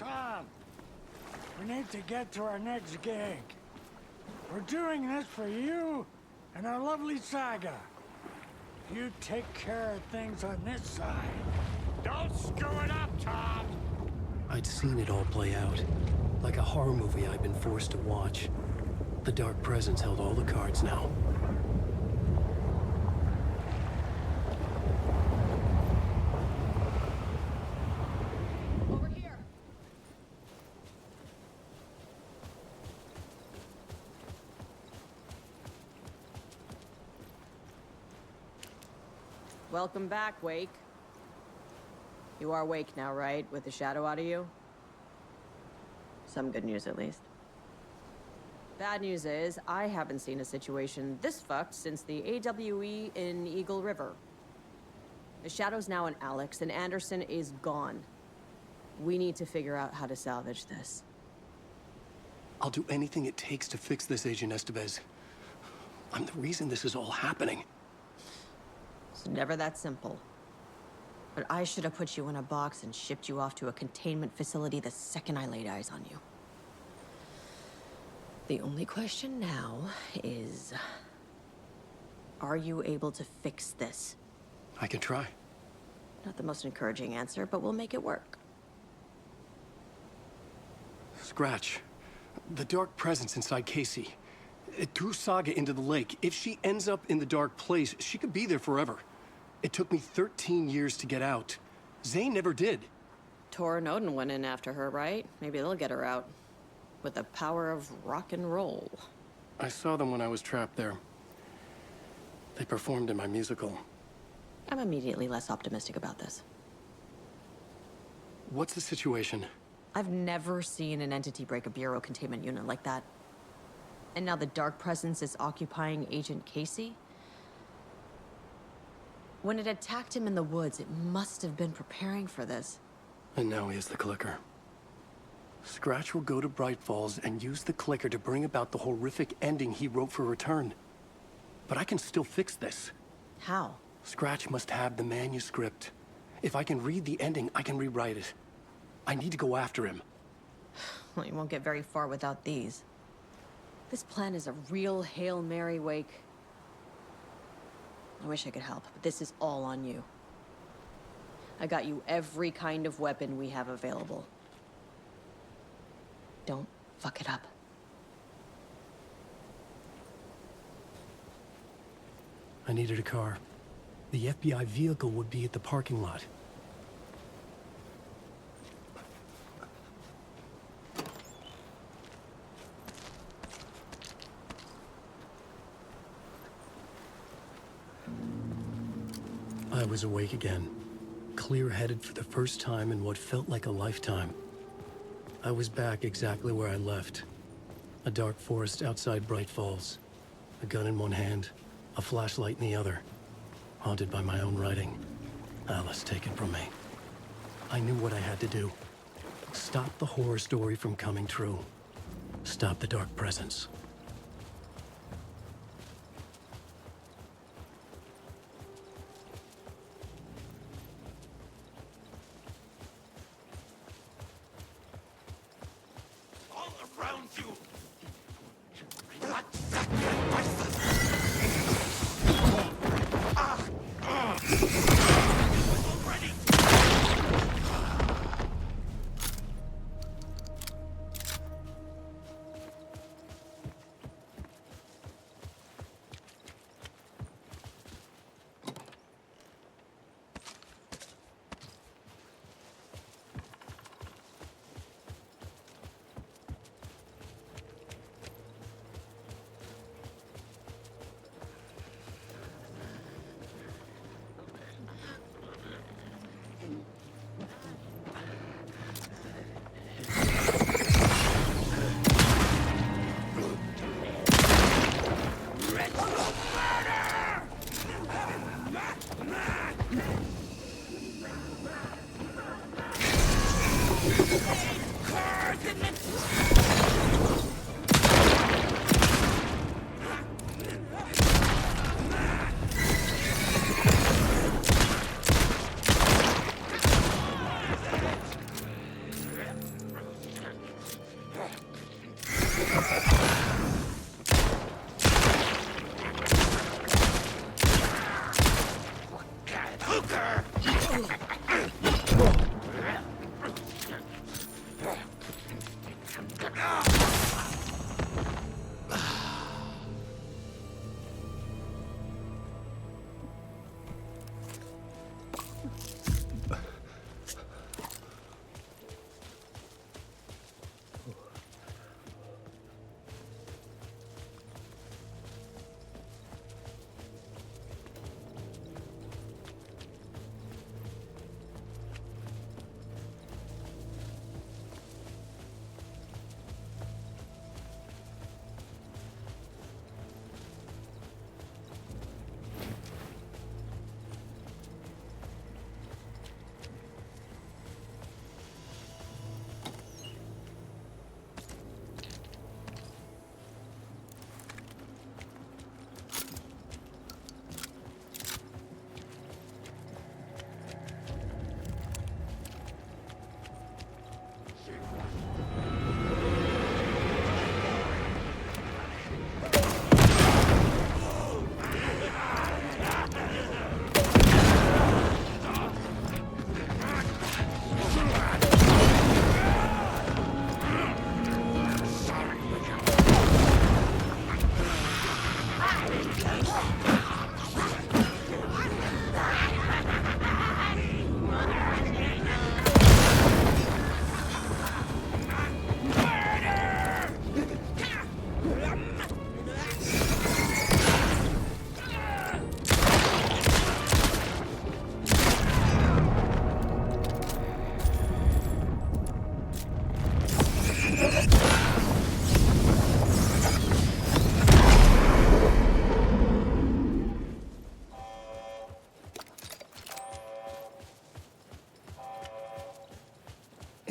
Tom, we need to get to our next gig. We're doing this for you and our lovely saga. You take care of things on this side. Don't screw it up, Tom! I'd seen it all play out. Like a horror movie I'd been forced to watch. The Dark Presence held all the cards now. Over here. Welcome back, Wake. You are Wake now, right? With the shadow out of you? Some good news, at least. Bad news is, I haven't seen a situation this fucked since the AWE in Eagle River. The shadow's now in Alex, and Anderson is gone. We need to figure out how to salvage this. I'll do anything it takes to fix this, Agent Estevez. I'm the reason this is all happening. It's never that simple. But I should have put you in a box and shipped you off to a containment facility the second I laid eyes on you. The only question now is... are you able to fix this? I can try. Not the most encouraging answer, but we'll make it work. Scratch. The Dark Presence inside Casey. It threw Saga into the lake. If she ends up in the Dark Place, she could be there forever. It took me 13 years to get out. Zane never did. Tor and Odin went in after her, right? Maybe they'll get her out. With the power of rock and roll. I saw them when I was trapped there. They performed in my musical. I'm immediately less optimistic about this. What's the situation? I've never seen an entity break a bureau containment unit like that. And now the Dark Presence is occupying Agent Casey? When it attacked him in the woods, it must have been preparing for this. And now he has the clicker. Scratch will go to Bright Falls and use the clicker to bring about the horrific ending he wrote for Return. But I can still fix this. How? Scratch must have the manuscript. If I can read the ending, I can rewrite it. I need to go after him. Well, you won't get very far without these. This plan is a real Hail Mary, Wake. I wish I could help, but this is all on you. I got you every kind of weapon we have available. Don't fuck it up. I needed a car. The FBI vehicle would be at the parking lot. I was awake again, clear-headed for the first time in what felt like a lifetime. I was back exactly where I left. A dark forest outside Bright Falls. A gun in one hand, a flashlight in the other. Haunted by my own writing. Alice taken from me. I knew what I had to do. Stop the horror story from coming true. Stop the Dark Presence. All around you! Blood sacrifices! Already!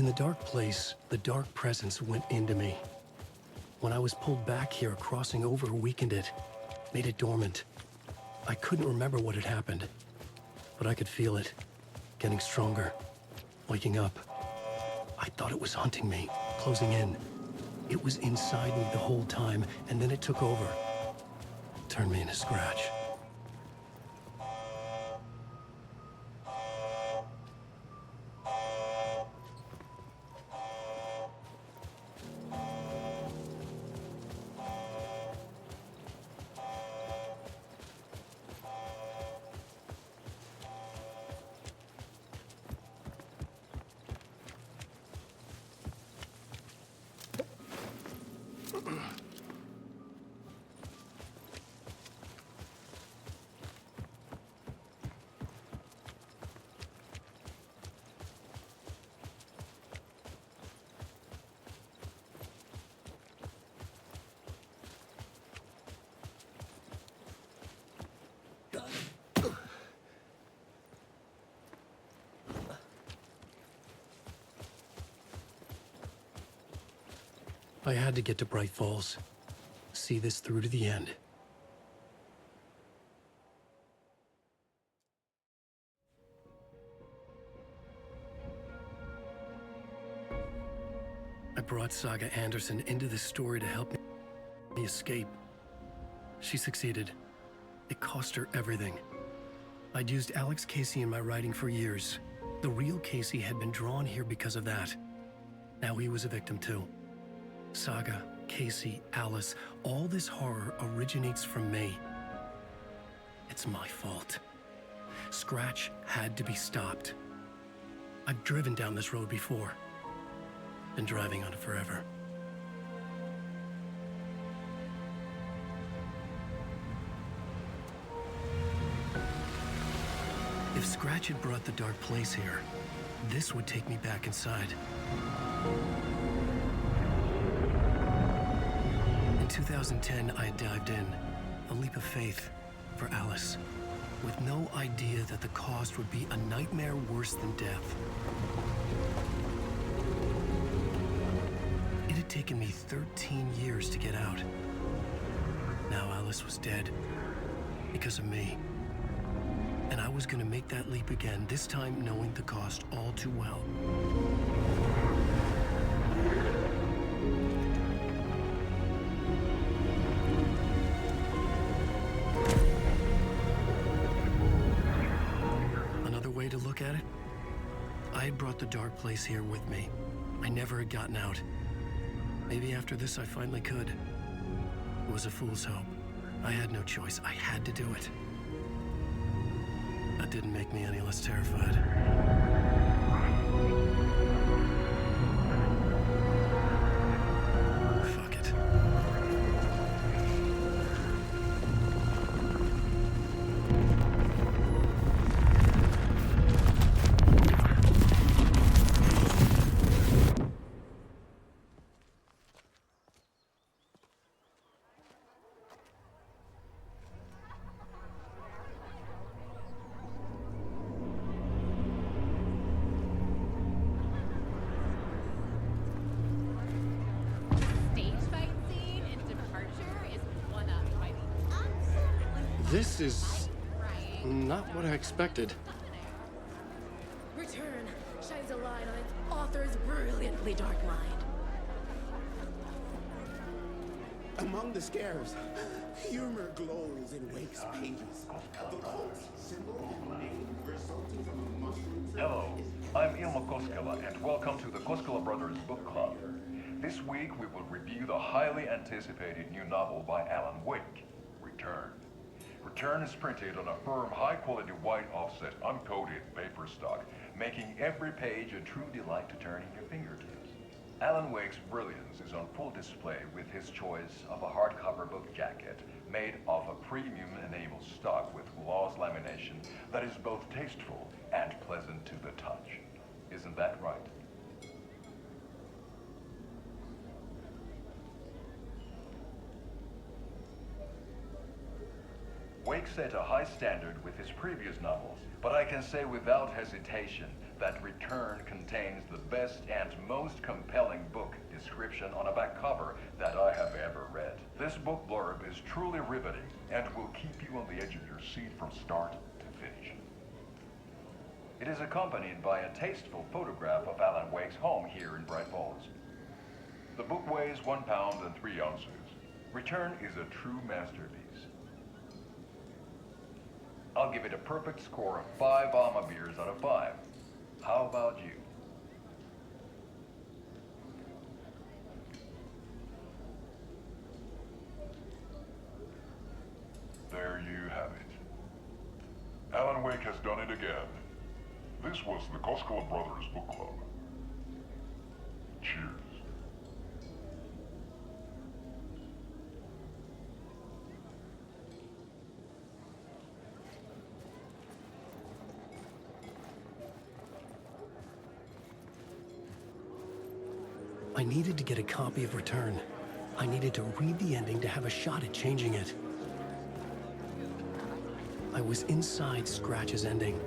In the dark place, the dark presence went into me. When I was pulled back here, crossing over weakened it, made it dormant. I couldn't remember what had happened, but I could feel it, getting stronger, waking up. I thought it was hunting me, closing in. It was inside me the whole time, and then it took over. Turned me into Scratch. I had to get to Bright Falls. See this through to the end. I brought Saga Anderson into this story to help me escape. She succeeded. It cost her everything. I'd used Alex Casey in my writing for years. The real Casey had been drawn here because of that. Now he was a victim too. Saga, Casey, Alice, all this horror originates from me. It's my fault. Scratch had to be stopped. I've driven down this road before. Been driving on it forever. If Scratch had brought the dark place here, this would take me back inside. In 2010, I dived in, a leap of faith for Alice, with no idea that the cost would be a nightmare worse than death. It had taken me 13 years to get out. Now Alice was dead, because of me. And I was gonna make that leap again, this time knowing the cost all too well. to look at it, I had brought the dark place here with me. I never had gotten out. Maybe after this I finally could. It was a fool's hope. I had no choice. I had to do it. That didn't make me any less terrified. Fuck it. Stage fight scene in Departure is one up by the absolute This is right. not what I expected. Return shines a light on its author's brilliantly dark mind. Among the scares, humor glows in Wake's pages. The cult symbol and name resulting from a mushroom tree. Hello, I'm Ilmo Koskela, and welcome to the Koskela Brothers Book Club. This week we will review the highly anticipated new novel by Alan Wake, Return. Return is printed on a firm, high-quality white offset, uncoated paper stock, making every page a true delight to turn in your fingertips. Alan Wake's brilliance is on full display with his choice of a hardcover book jacket made of a premium enamel stock with gloss lamination that is both tasteful and pleasant to the touch. Isn't that right? Wake set a high standard with his previous novels, but I can say without hesitation that Return contains the best and most compelling book description on a back cover that I have ever read. This book blurb is truly riveting and will keep you on the edge of your seat from start to finish. It is accompanied by a tasteful photograph of Alan Wake's home here in Bright Falls. The book weighs 1 pound and 3 ounces. Return is a true masterpiece. I'll give it a perfect score of 5 Alma beers out of 5. How about you? There you have it. Alan Wake has done it again. This was the Koskela Brothers Book Club. Cheers. I needed to get a copy of Return. I needed to read the ending to have a shot at changing it. I was inside Scratch's ending,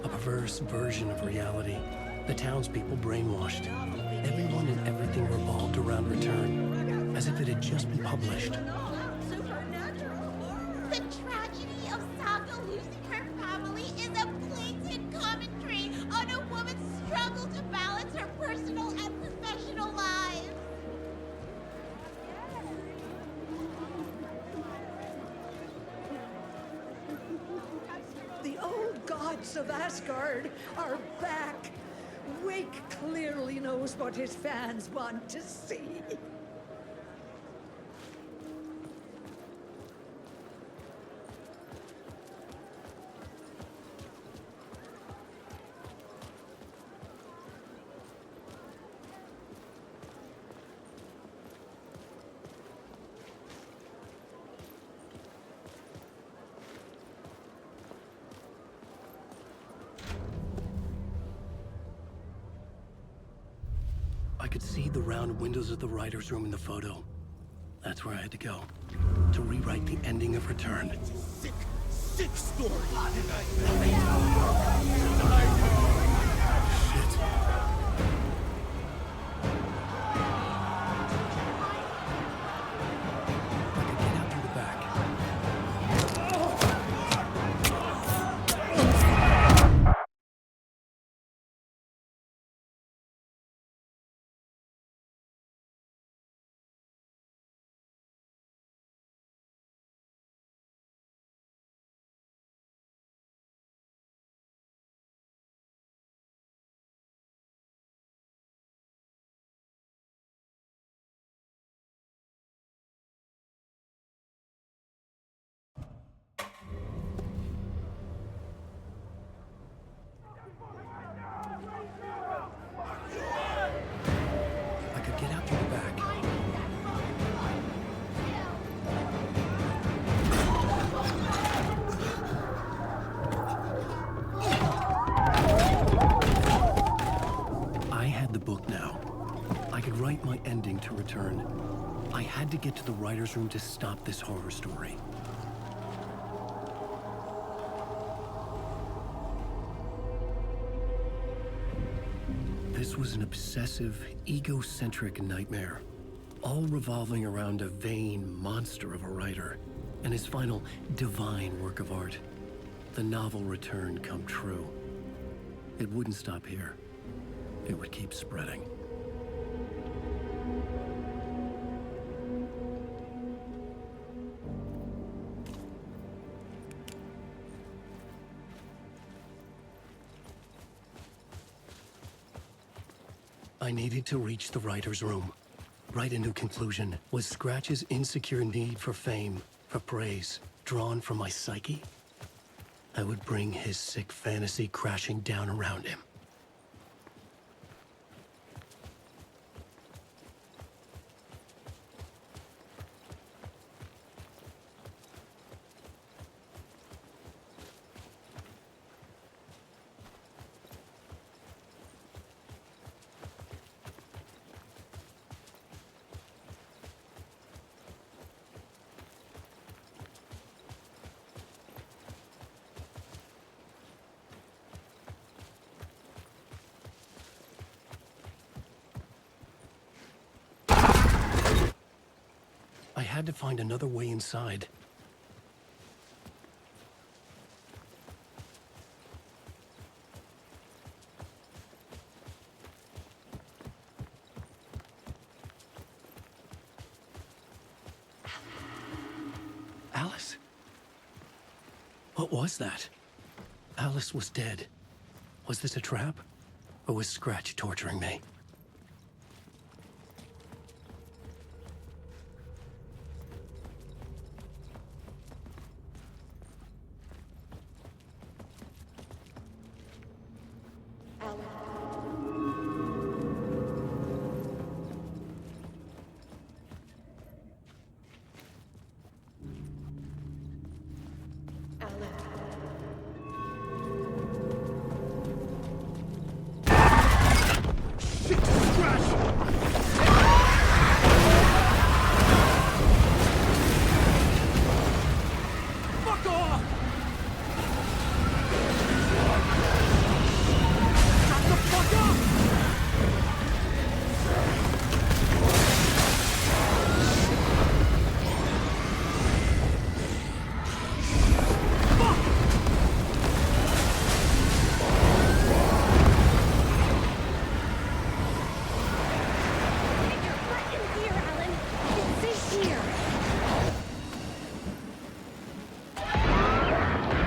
a perverse version of reality. The townspeople brainwashed. Everyone and everything revolved around Return, as if it had just been published. The tragedy of Saga losing her family is a blatant commentary on a woman's struggle to balance her personal and professional lives. The old gods of Asgard are back. Wake clearly knows what his fans want to see. I could see the round windows of the writer's room in the photo. That's where I had to go, to rewrite the ending of Return. Sick, sick story. write my ending to Return. I had to get to the writer's room to stop this horror story. This was an obsessive, egocentric nightmare, all revolving around a vain monster of a writer and his final divine work of art, the novel Return come true. It wouldn't stop here. It would keep spreading. I needed to reach the writer's room. Write a new conclusion. Was Scratch's insecure need for fame, for praise, drawn from my psyche? I would bring his sick fantasy crashing down around him. I had to find another way inside. Alice? What was that? Alice was dead. Was this a trap? Or was Scratch torturing me?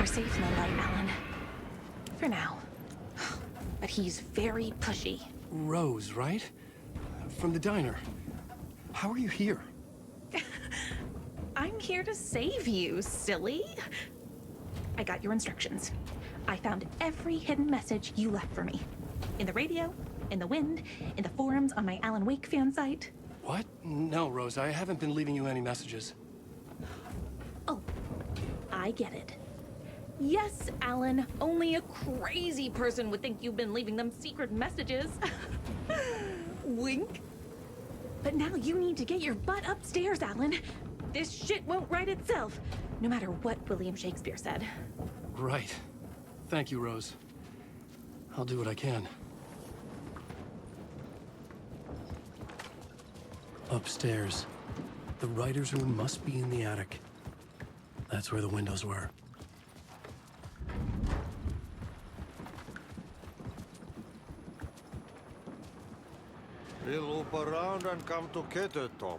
Safe in the light, Alan. For now. But he's very pushy. Rose, right? From the diner. How are you here? I'm here to save you, silly. I got your instructions. I found every hidden message you left for me. In the radio, in the wind, in the forums on my Alan Wake fan site. What? No, Rose, I haven't been leaving you any messages. Oh, I get it. Yes, Alan, only a crazy person would think you've been leaving them secret messages. Wink. But now you need to get your butt upstairs, Alan. This shit won't right itself, no matter what William Shakespeare said. Right. Thank you, Rose. I'll do what I can. Upstairs. The writer's room must be in the attic. That's where the windows were. We'll loop around and come together, Tom.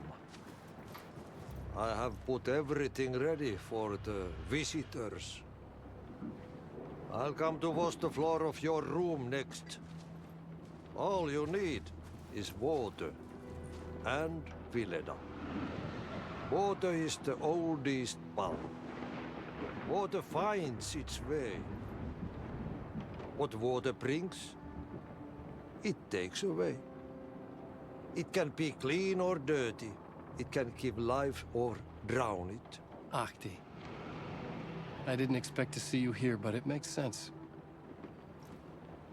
I have put everything ready for the visitors. I'll come to wash the floor of your room next. All you need is water and Vileda. Water is the oldest bulb. Water finds its way. What water brings, it takes away. It can be clean or dirty. It can give life or drown it. Ahti. I didn't expect to see you here, but it makes sense.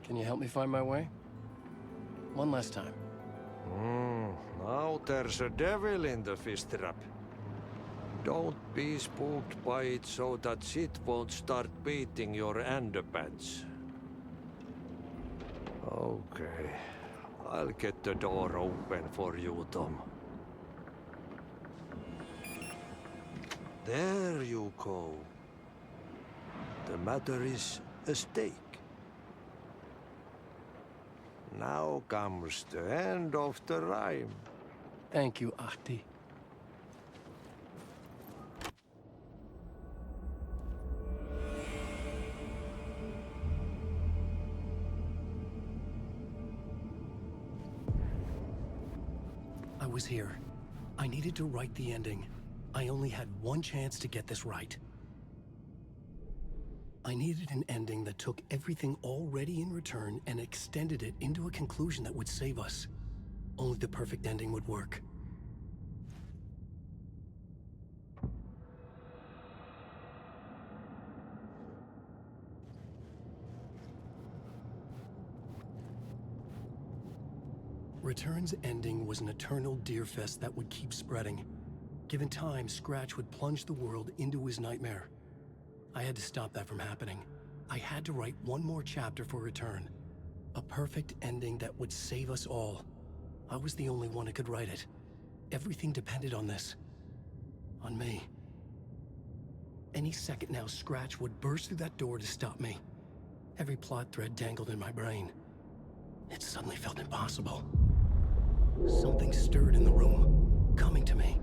Can you help me find my way? One last time. Now there's a devil in the fish trap. Don't be spooked by it so that shit won't start beating your underpants. Okay, I'll get the door open for you, Tom. There you go. The matter is a stake. Now comes the end of the rhyme. Thank you, Ahti. I was here. I needed to write the ending. I only had one chance to get this right. I needed an ending that took everything already in return and extended it into a conclusion that would save us. Only the perfect ending would work. Return's ending was an eternal Deerfest that would keep spreading. Given time, Scratch would plunge the world into his nightmare. I had to stop that from happening. I had to write one more chapter for Return. A perfect ending that would save us all. I was the only one who could write it. Everything depended on this. On me. Any second now, Scratch would burst through that door to stop me. Every plot thread dangled in my brain. It suddenly felt impossible. Something stirred in the room, coming to me.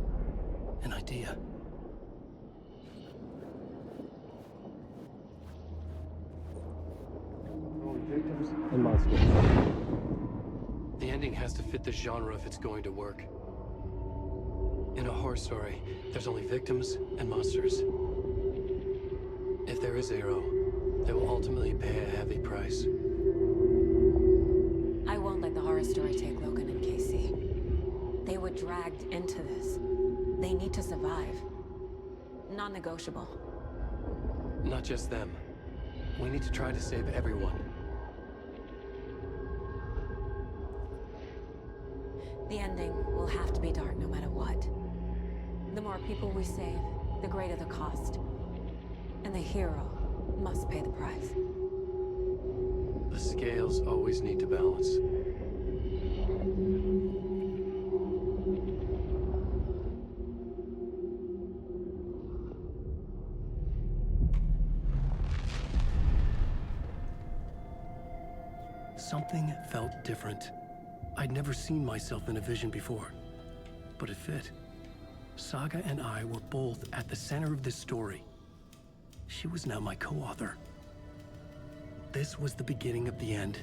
An idea. Victims and monsters. The ending has to fit the genre if it's going to work. In a horror story, there's only victims and monsters. If there is a hero, they will ultimately pay a heavy price. I won't let the horror story take Logan and Casey. They were dragged into this. They need to survive. Non-negotiable. Not just them. We need to try to save everyone. The ending will have to be dark no matter what. The more people we save, the greater the cost. And the hero must pay the price. The scales always need to balance. Something felt different. I'd never seen myself in a vision before, but it fit. Saga and I were both at the center of this story. She was now my co-author. This was the beginning of the end.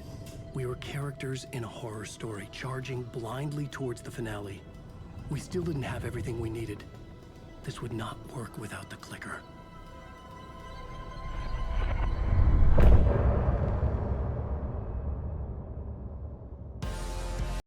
We were characters in a horror story, charging blindly towards the finale. We still didn't have everything we needed. This would not work without the clicker.